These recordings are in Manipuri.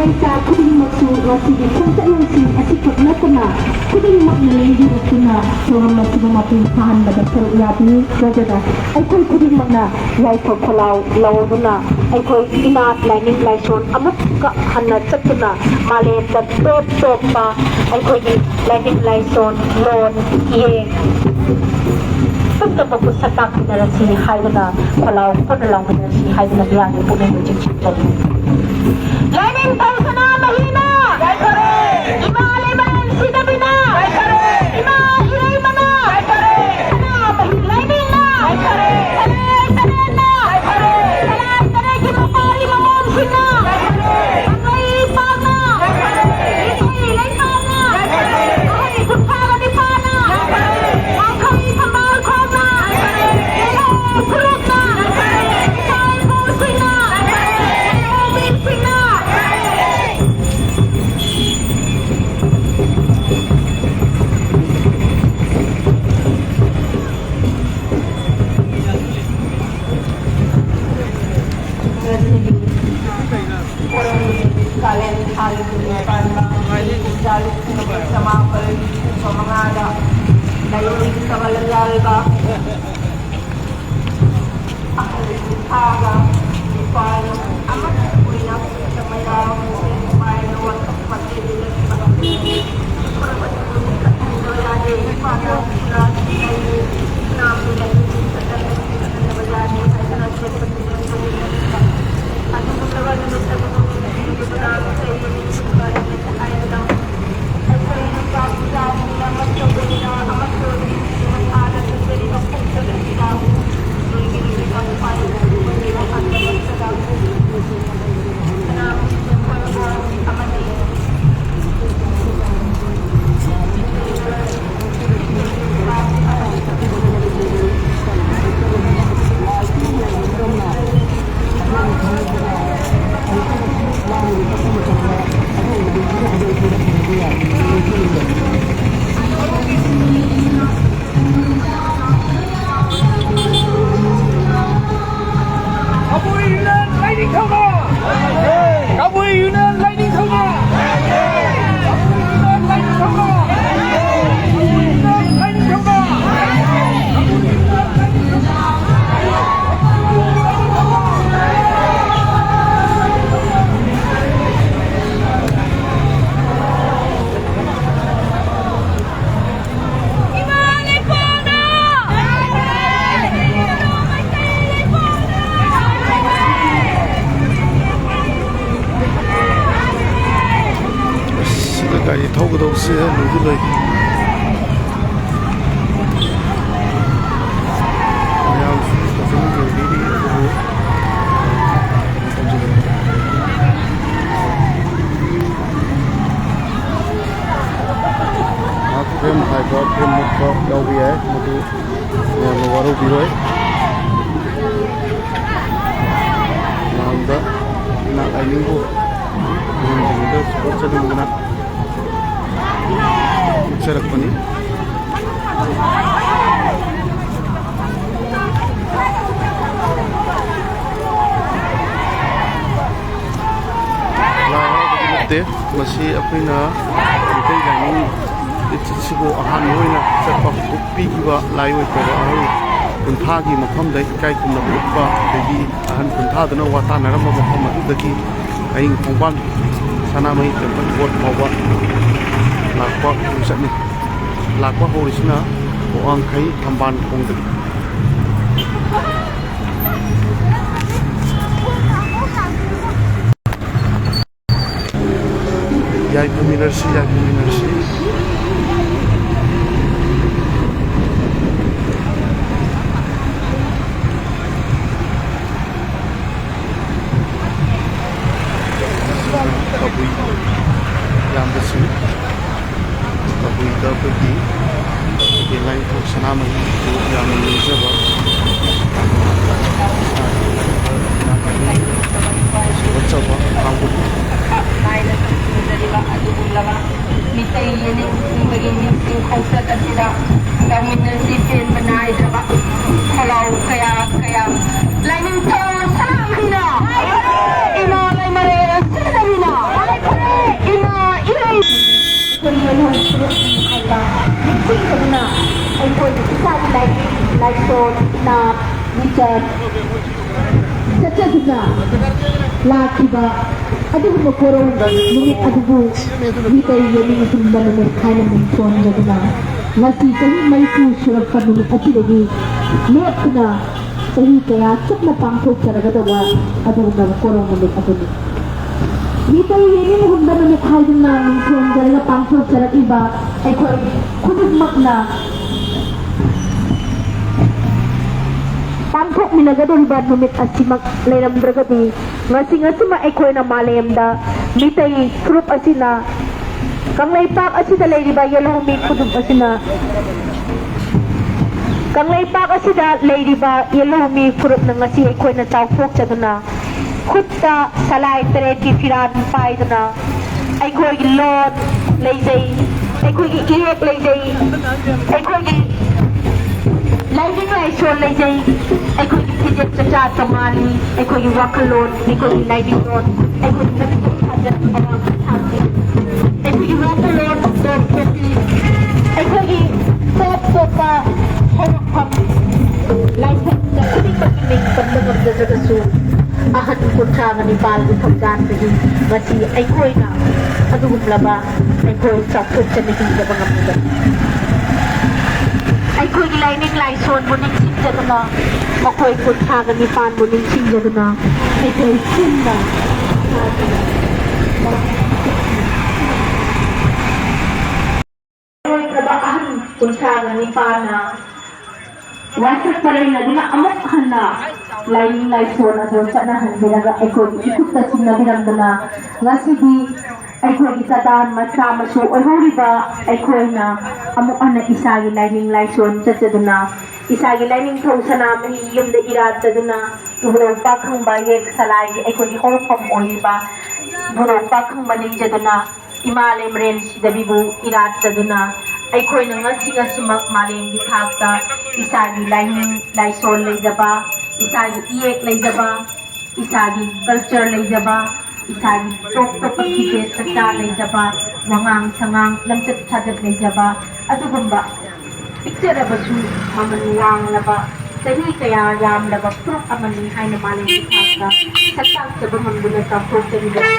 Malaysia kuding masu rasi di puncak nasi asyik nakuna kuding makna lagi rakuna soham masu mati tahan pada peruyati raja aikoi kuding makna yai kalau lawana aikoi ina lining laison amat ka hanna chatuna male dat top pa aikoi lining laison lon ye Tentu bagus setak generasi haidana kalau penelang generasi haidana biang ibu ni berjijik jadi. Lining tahu Sanamahi na. Ima aliman sida bina. Ima ilay mana. Sanamahi Laining na. Tane na. Tane kinukali mamon sina. Angay ipag na. Ito'y ilay pa na. Ay kutara di pa na. Angkay tambal ko na. Kulot na. Ikay pusing na. Uminsing na. Kalen hari dunia pandang jaluk sama sama ada dayung sama legal ba aga Imphal amat punya sama yang main waktu pasti bila pasti berada pada nam dan berjadi saya seperti aku beberapa gari thogdose luguloi yam kafin gari Prem hai ko prem ko dau bi hai mutu ya waru bi hoi namda na lining ko ini sport chading guna serak pani la de masi apina Meetei Laining itchibo ahan hoina chapa ukpi kiba laioi ko ai kunthagi mafam dai kai kumna ukpa degi ahan kuntha dana wata naram mafam adudagi aing phongban Sanamahi tempat buat bawa lakwa usapni lakwa horisna oang kai tamban pongde yai kuminarsi kabui yang besar kabui dah pergi lain tu Sanamahi itu yang menjadi coba kamu Meetei Yengning begini konsep tidak kami nasibin menaik sebab kalau kayak Laining tahu Sanamahi na ina lain mereka Sanamahi na ꯆꯠꯆꯗꯨꯅ ꯂꯥꯛꯈꯤꯕ ꯑꯗꯨꯒꯨꯝꯕ ꯀꯣꯔꯣꯡꯗ ꯅꯨꯃꯤꯠ ꯑꯗꯨꯕꯨ ꯃꯤꯇꯩ ꯌꯦꯡꯅꯤꯡ ꯍꯨꯟꯕ ꯅꯨꯃꯤꯠ ꯍꯥꯏꯅ ꯃꯤꯡꯊꯣꯟꯖꯗꯨꯅ ꯉꯁꯤ ꯆꯍꯤ 30 ꯁꯨꯔꯛꯄ ꯅꯨꯃꯤꯠ ꯑꯁꯤꯗꯒꯤ ꯂꯦꯞꯇꯨꯅ ꯆꯍꯤ ꯀꯌా ꯆꯨꯞꯅ ꯄꯥꯡꯊꯣꯛꯆꯔꯒꯗꯕ ꯑꯗꯨꯒꯨꯝꯂꯕ ꯀꯣꯔꯣꯡ ꯅꯨꯃꯤꯠ ꯑꯗꯨꯅꯤ ꯃꯤꯇꯩ ꯌꯦꯡꯅꯤꯡ ꯍꯨꯟꯕ ꯅꯨꯃꯤꯠ ꯍꯥꯏꯗꯨꯅ ꯃꯤꯡꯊꯣꯟꯖꯔꯒ ꯄꯥꯡꯊꯣꯛꯆꯔꯛꯏꯕ ꯑꯩꯈꯣꯏ ꯈꯨꯗꯤꯡꯃꯛꯅ ꯄꯥꯡꯊꯣꯛꯃꯤꯟꯅꯒꯗꯧꯔꯤꯕ ꯅꯨꯃꯤꯠ ꯑꯁꯤꯃꯛ ꯂꯩꯔꯝꯗ꯭ꯔꯒꯗꯤ ꯉꯁꯤꯃꯛ ꯑꯩꯈꯣꯏꯅ ꯃꯥꯂꯦꯝꯗ ꯃꯤꯇꯩ ꯐꯨꯔꯨꯞ ꯑꯁꯤꯅ ꯀꯪꯂꯩꯄꯥꯛ ꯑꯁꯤꯗ ꯂꯩꯔꯤꯕ ꯌꯦꯜꯍꯧꯃꯤ ꯐꯨꯔꯨꯞ ꯑꯁꯤꯅ ꯀꯪꯂꯩꯄꯥꯛ ꯑꯁꯤꯗ ꯂꯩꯔꯤꯕ ꯌꯦꯜꯍꯧꯃꯤ ꯐꯨꯔꯨꯞꯅ ꯉꯁꯤ ꯑꯩꯈꯣꯏꯅ ꯆꯥꯎꯊꯣꯛꯆꯗꯨꯅ ꯈꯨꯠꯇ ꯁꯂꯥꯏ ꯇꯔꯦꯠꯀꯤ ꯐꯤꯔꯥꯟ ꯄꯥꯏꯗꯨꯅ ꯑꯩꯈꯣꯏꯒꯤ ꯂꯣꯟ ꯂꯩꯖꯩ ꯑꯩꯈꯣꯏꯒꯤ ꯏꯌꯦꯛ ꯂꯩꯖꯩ ꯑꯩꯈꯣꯏꯒꯤ ꯂꯥꯏꯅꯤꯡ ꯂꯥꯏꯁꯣꯟ ꯂꯩꯖꯩ ꯑꯩꯈꯣꯏꯒꯤ ꯐꯤꯖꯦꯠ ꯆꯥꯛꯆꯥ ꯇꯣꯉꯥꯜꯂꯤ ꯑꯩꯈꯣꯏꯒꯤ ꯋꯥꯈꯜꯂꯣꯟ ꯑꯩꯈꯣꯏꯒꯤ ꯂꯥꯏꯅꯤꯡꯂꯣꯟ ꯑꯩꯈꯣꯏꯒꯤ ꯑꯩꯈꯣꯏꯒꯤ ꯋꯥꯈꯜꯂꯣꯟ ꯑꯩꯈꯣꯏꯒꯤ ꯇꯣꯞ ꯇꯣꯞꯄ ꯍꯧꯔꯛꯐꯝ ꯂꯥꯏꯁꯪꯗ ꯈꯨꯗꯤꯡꯃꯛꯀꯤ ꯃꯤꯡ ꯄꯟꯕ ꯉꯝꯖꯗ꯭ꯔꯒꯁꯨ ꯑꯍꯟ 39ꯒꯤ ꯊꯧꯗꯥꯡꯗꯒꯤ ꯉꯁꯤ ꯑꯩꯈꯣꯏꯅ ꯑꯗꯨꯒꯨꯝꯂꯕ ꯑꯩꯈꯣꯏ ꯆꯥꯎꯊꯣꯛꯆꯅ ꯍꯤꯡꯖꯕ ꯉꯝꯒꯅꯤ ꯑꯩꯈꯣꯏꯒꯤ ꯂꯥꯏꯅꯤꯡ ꯂꯥꯏꯁꯣꯟꯕꯨ ꯅꯤꯡꯁꯤꯡꯖꯗꯨꯅ ꯃꯈꯣꯏ 39ꯕꯨ ꯅꯤꯡꯁꯤꯡꯖꯗꯨꯅ ꯑꯩꯈꯣꯏ ꯄꯨꯟꯅ ꯑꯍꯟ 39ꯅ ꯋꯥꯁꯛ ꯄꯔꯦꯡꯅꯗꯨꯅ ꯑꯃꯨꯛ ꯍꯟꯅ ꯂꯥꯏꯅꯤꯡ ꯂꯥꯏꯁꯣꯟ ꯑꯗꯨ ꯆꯠꯅꯍꯟꯕꯤꯔꯒ ꯑꯩꯈꯣꯏꯒꯤ ꯏꯈꯨꯠꯇ ꯁꯤꯟꯅꯕꯤꯔꯝꯗꯨꯅ ꯉꯁꯤꯗꯤ ꯑꯩꯈꯣꯏꯒꯤ ꯆꯥꯗꯥꯟ ꯃꯆꯥ ꯃꯁꯨ ꯑꯣꯏꯍꯧꯔꯤꯕ ꯑꯩꯈꯣꯏꯅ ꯑꯃꯨꯛ ꯍꯟꯅ ꯏꯁꯥꯒꯤ ꯂꯥꯏꯅꯤꯡ ꯂꯥꯏꯁꯣꯟ ꯆꯠꯆꯗꯨꯅ ꯏꯁꯥꯒꯤ ꯂꯥꯏꯅꯤꯡꯊꯧ ꯁꯅꯥꯃꯍꯤ ꯌꯨꯝꯗ ꯏꯔꯥꯠꯆꯗꯨꯅ ꯕꯨꯔꯧ ꯄꯥꯈꯪꯕ ꯌꯦꯛ ꯁꯂꯥꯏꯒꯤ ꯑꯩꯈꯣꯏꯒꯤ ꯍꯧꯔꯛꯐꯝ ꯑꯣꯏꯔꯤꯕ ꯕꯨꯔꯧ ꯄꯥꯈꯪꯕ ꯅꯤꯡꯖꯗꯨꯅ ꯏꯃꯥ ꯂꯩꯃꯔꯦꯟ ꯁꯤꯗꯕꯤꯕꯨ ꯏꯔꯥꯠꯆꯗꯨꯅ ꯑꯩꯈꯣꯏꯅ ꯉꯁꯤꯃꯛ ꯃꯥꯂꯦꯝꯒꯤ ꯊꯥꯛꯇ ꯏꯁꯥꯒꯤ ꯂꯥꯏꯅꯤꯡ ꯂꯥꯏꯁꯣꯟ ꯂꯩꯖꯕ ꯏꯁꯥꯒꯤ ꯏꯌꯦꯛ ꯂꯩꯖꯕ ꯏꯁꯥꯒꯤ ꯀꯜꯆꯔ ꯂꯩꯖꯕ ꯏꯁꯥꯒꯤ ꯇꯣꯞ ꯇꯣꯞꯄ ꯐꯤꯖꯦꯠ ꯆꯛꯆꯥ ꯂꯩꯖꯕ ꯋꯥꯉꯥꯡ ꯁꯉꯥꯡ ꯂꯝꯆꯠ ꯁꯥꯖꯠ ꯂꯩꯖꯕ ꯑꯗꯨꯒꯨꯝꯕ ꯄꯤꯛꯆꯔꯕꯁꯨ ꯃꯃꯜ ꯋꯥꯡꯂꯕ ꯆꯍꯤ ꯀꯌా ꯌꯥꯝꯂꯕ ꯐꯨꯔꯨꯞ ꯑꯃꯅꯤ ꯍꯥꯏꯅ ꯃꯥꯂꯦꯝꯒꯤ ꯊꯥꯛꯇ ꯁꯛꯇꯥꯛꯆꯕ ꯉꯝꯗꯨꯅ ꯆꯥꯎꯊꯣꯛꯆꯔꯤꯕꯁꯤ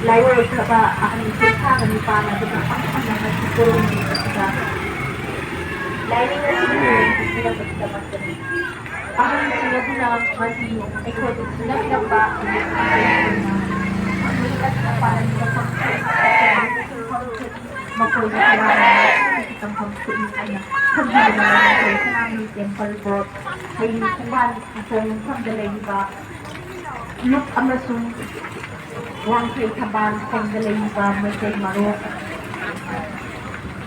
ꯂꯥꯏꯑꯣꯏꯈ꯭ꯔꯕ ꯑꯍꯟ 39 ꯑꯗꯨꯅ ꯑꯃꯨꯛ ꯀꯣꯔꯣꯡꯒꯤ ꯑꯁꯤꯗ ꯂꯥꯏꯅꯤꯡ ꯑꯁꯤꯕꯨ ꯄꯤꯕꯤꯔꯛꯄꯒꯤꯗꯃꯛꯇꯅꯤ ꯑꯍꯟꯁꯤꯡ ꯑꯗꯨꯅ ꯉꯁꯤ ꯑꯩꯈꯣꯏꯗ ꯁꯤꯟꯅꯕꯤꯔꯝꯕ ꯃꯈꯣꯏꯒꯤ ꯇꯝꯐꯝ ꯊꯣꯛꯏ ꯍꯥꯏꯅ ꯈꯟꯕꯤꯗꯨꯅ ꯑꯩꯈꯣꯏ ꯁꯅꯥꯃꯍꯤ ꯇꯦꯝꯄꯜ ꯕꯣꯔꯗ ꯍꯌꯦꯡ ꯈꯣꯡꯕꯥꯟ ꯃꯐꯝꯗ ꯂꯩꯔꯤꯕ ꯂꯨꯞ ꯑꯃꯁꯨꯡ ꯋꯥꯡꯈꯩ ꯊꯝꯕꯥꯜ ꯈꯣꯡꯗ ꯂꯩꯔꯤꯕ ꯃꯩꯇꯩ ꯃꯔꯨꯞ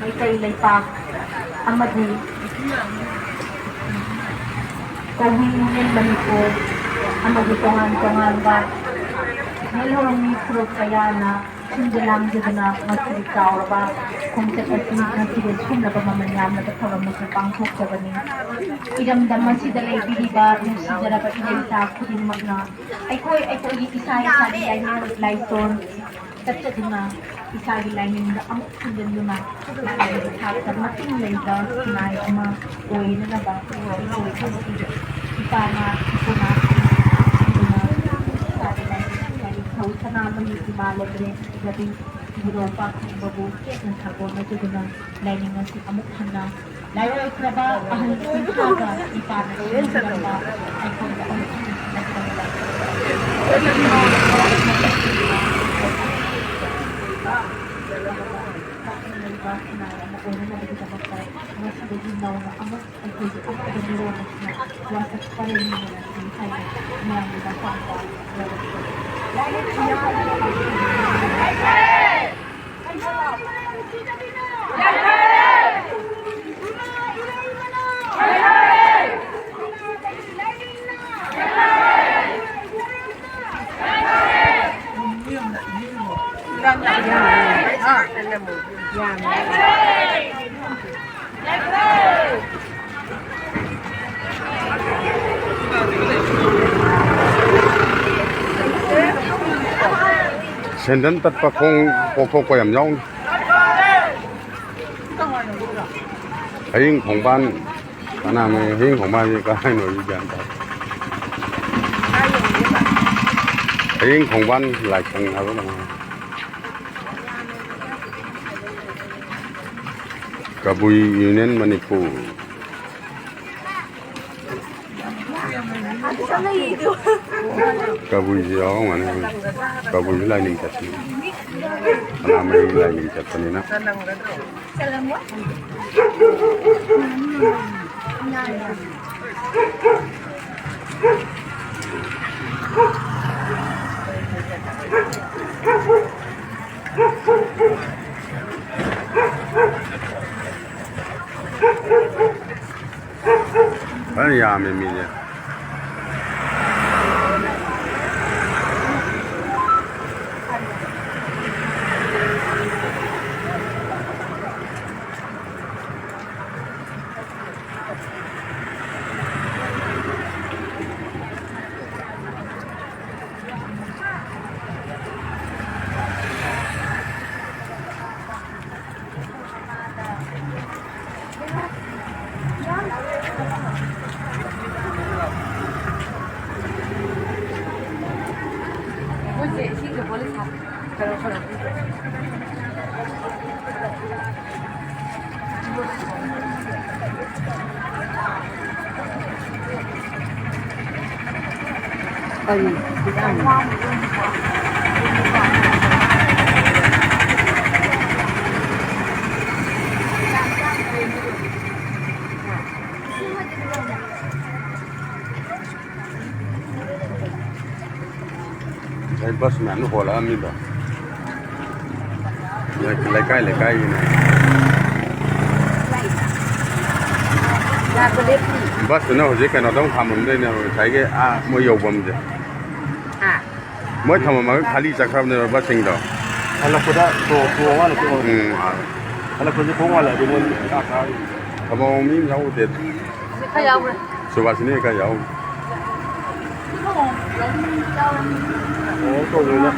ꯃꯩꯇꯩ ꯂꯩꯄꯥꯛ ꯑꯃꯗꯤ ꯀꯧꯕꯤ ꯌꯨꯅꯤꯌꯟ ꯃꯅꯤꯄꯨꯔ ꯑꯃꯗꯤ ꯇꯣꯉꯥꯟ ꯇꯣꯉꯥꯟꯕ ꯌꯦꯜꯍꯧꯃꯤ ꯐꯨꯔꯨꯞ ꯀꯌꯥꯅ ꯁꯤꯟꯖ ꯂꯥꯡꯖꯗꯨꯅ ꯃꯁꯤꯒꯤ ꯆꯥꯎꯔꯕ ꯈꯣꯡꯆꯠ ꯑꯁꯤ ꯉꯁꯤꯗꯤ ꯁꯨꯝꯂꯕ ꯃꯃꯜ ꯌꯥꯝꯂꯕ ꯊꯧꯔꯝ ꯑꯁꯤ ꯄꯥꯡꯊꯣꯛꯆꯕꯅꯤ ꯏꯔꯝꯗꯝ ꯑꯁꯤꯗ ꯂꯩꯕꯤꯔꯤꯕ ꯅꯨꯡꯁꯤꯖꯔꯕ ꯏꯔꯩꯆꯥ ꯈꯨꯗꯤꯡꯃꯛꯅ ꯑꯩꯈꯣꯏꯒꯤ ꯏꯁꯥꯒꯤ ꯂꯥꯏꯅꯤꯡ ꯂꯥꯏꯁꯣꯟ ꯆꯠꯆꯗꯨꯅ ꯏꯁꯥꯒꯤ ꯂꯥꯏꯅꯤꯡꯗ ꯑꯃꯨꯛ ꯊꯤꯡꯖꯤꯟꯗꯨꯅ ꯃꯥꯂꯦꯝꯒꯤ ꯊꯥꯛꯇ ꯃꯇꯤꯡ ꯂꯩꯕ ꯈꯨꯟꯅꯥꯏ ꯑꯃ ꯑꯣꯏꯅꯅꯕ ꯑꯩꯈꯣꯏ ꯏꯄꯥꯅ ꯏꯄꯨꯅ ꯅꯤꯡꯊꯧ ꯁꯅꯥꯃꯍꯤ ꯏꯃꯥ ꯂꯩꯃꯔꯦꯟ ꯁꯤꯗꯕꯤ ꯕꯨꯔꯧ ꯄꯥꯈꯪꯕꯕꯨ ꯆꯦꯠꯅ ꯁꯥꯒꯣꯟꯅꯖꯗꯨꯅ ꯂꯥꯏꯅꯤꯡ ꯑꯁꯤ ꯑꯃꯨꯛ ꯍꯟꯅ ꯂꯥꯏꯑꯣꯏꯈ꯭ꯔꯕ ꯑꯍꯜ 39 ꯏꯄꯥꯅ ꯁꯤꯟꯕꯤꯔꯝꯕ ꯑꯩꯈꯣꯏꯗ ꯑꯃꯨꯛ ꯑꯣꯏꯅꯅꯕꯒꯤꯗꯃꯛꯇ ꯉꯁꯤꯗꯒꯤ ꯅꯧꯅ ꯑꯃꯨꯛ ꯑꯩꯈꯣꯏꯒꯤ ꯑꯐꯕ ꯃꯤꯔꯣꯜ ꯑꯁꯤꯅ ꯋꯥꯁꯛ ꯄꯔꯦꯡꯅꯁꯤ ꯍꯥꯏꯅ ꯃꯌꯥꯝꯒꯤ ꯃꯐꯝꯗ ꯁꯦꯟꯗꯟ ꯇꯠꯄ ꯈꯣꯡ ꯄꯣꯛꯊꯣꯛꯄ ꯌꯥꯝ ꯌꯥꯎꯅꯤ ꯍꯌꯤꯡ ꯈꯣꯡꯕꯥꯟ ꯀꯅꯥꯃꯦ ꯍꯌꯤꯡ ꯈꯣꯡꯕꯥꯟꯁꯤ ꯀꯔꯥꯏꯅꯣ ꯒ꯭ꯌꯥꯟ ꯇꯥꯗꯦ Ayun kung ban lại chẳng nào đó Kabui Union Manipur Kabui gió mà Kabui Laining chặt Sanamahi Laining chặt này nè Anh nhà mình vậy Cái bus mà nó hồ là mình đó lấy cái như này bus nó hồi cái nó đông tham đây nè thấy cái mới dầu bầm gì mới tham mà cái khali chắc không này bus sinh đó anh là cái đó là cái anh là cái phố ngoài là cái môn tham mà mình giàu tiền cái giàu rồi số bác sĩ này cái giàu Ủa, rồi đó.